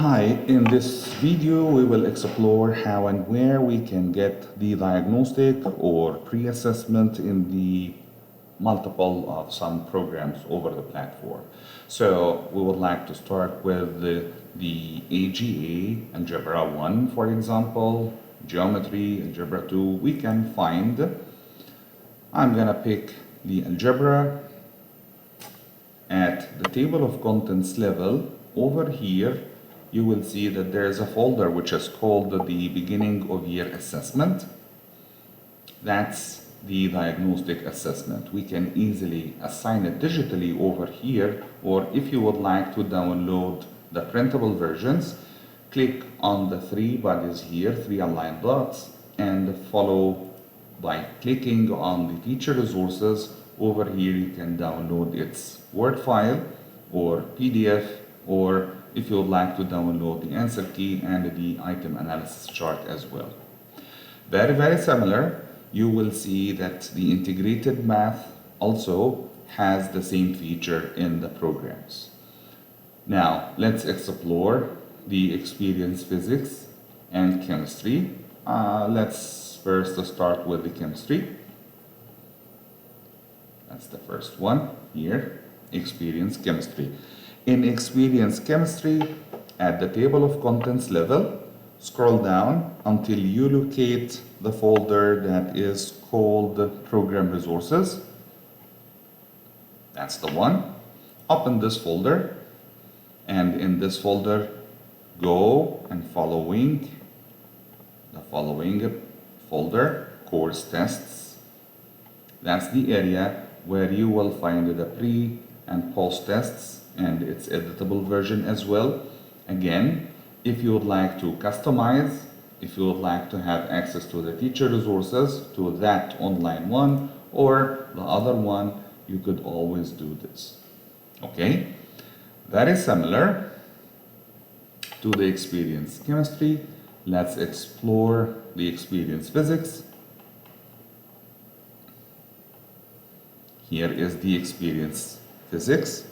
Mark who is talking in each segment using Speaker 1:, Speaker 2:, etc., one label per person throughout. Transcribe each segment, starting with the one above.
Speaker 1: Hi, in this video we will explore how and where we can get the diagnostic or pre-assessment in the multiple of some programs over the platform. So we would like to start with the AGA, Algebra 1 for example, Geometry, Algebra 2. We can find, I'm gonna pick the Algebra at the table of contents level. Over here you will see that there is a folder which is called the beginning of year assessment. That's the diagnostic assessment. We can easily assign it digitally over here, or if you would like to download the printable versions, click on the three bodies here, three aligned dots, and follow by clicking on the teacher resources. Over here you can download its Word file or PDF, or if you would like to download the answer key and the item analysis chart as well. Very similar. You will see that the integrated math also has the same feature in the programs. Now let's explore the experience physics and chemistry. Let's first start with the chemistry. That's the first one here, experience chemistry. In experience chemistry, at the table of contents level, scroll down until you locate the folder that is called Program Resources. That's the one. Open this folder, and in this folder, go and following the following folder, Course Tests. That's the area where you will find the pre and post tests and its editable version as well. Again, if you would like to customize, if you would like to have access to the teacher resources, to that online one or the other one, you could always do this. Okay, very similar to the experience chemistry. Let's explore the experience physics. Here is the experience physics.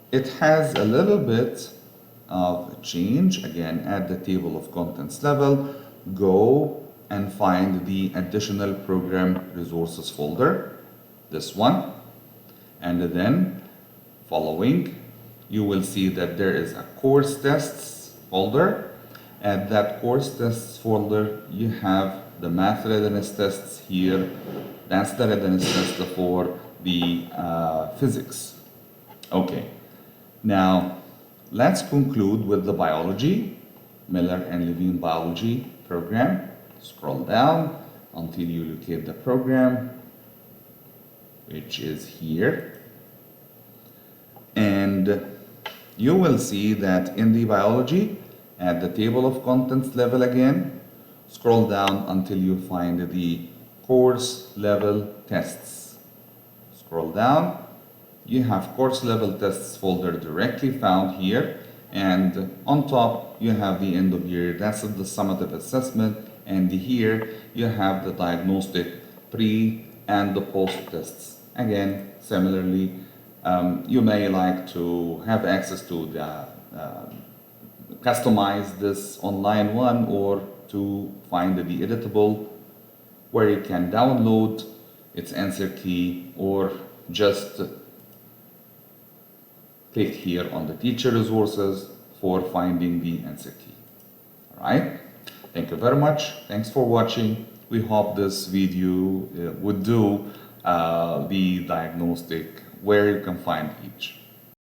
Speaker 1: It has a little bit of change. Again, at the table of contents level, go and find the additional program resources folder, this one, and then following, you will see that there is a course tests folder. At that course tests folder, you have the math readiness tests here. That's the readiness test for the physics. Okay. Now, let's conclude with the biology, Miller and Levine biology program. Scroll down until you locate the program, which is here. And you will see that in the biology, at the table of contents level again, scroll down until you find the course level tests. Scroll down. You have course level tests folder directly found here, and on top you have the end of year, that's the summative assessment, and here you have the diagnostic pre and the post tests. Again, similarly, you may like to have access to the customize this online one, or to find the editable where you can download its answer key, or just click here on the teacher resources for finding the answer key. All right. Thank you very much. Thanks for watching. We hope this video would do the diagnostic where you can find each.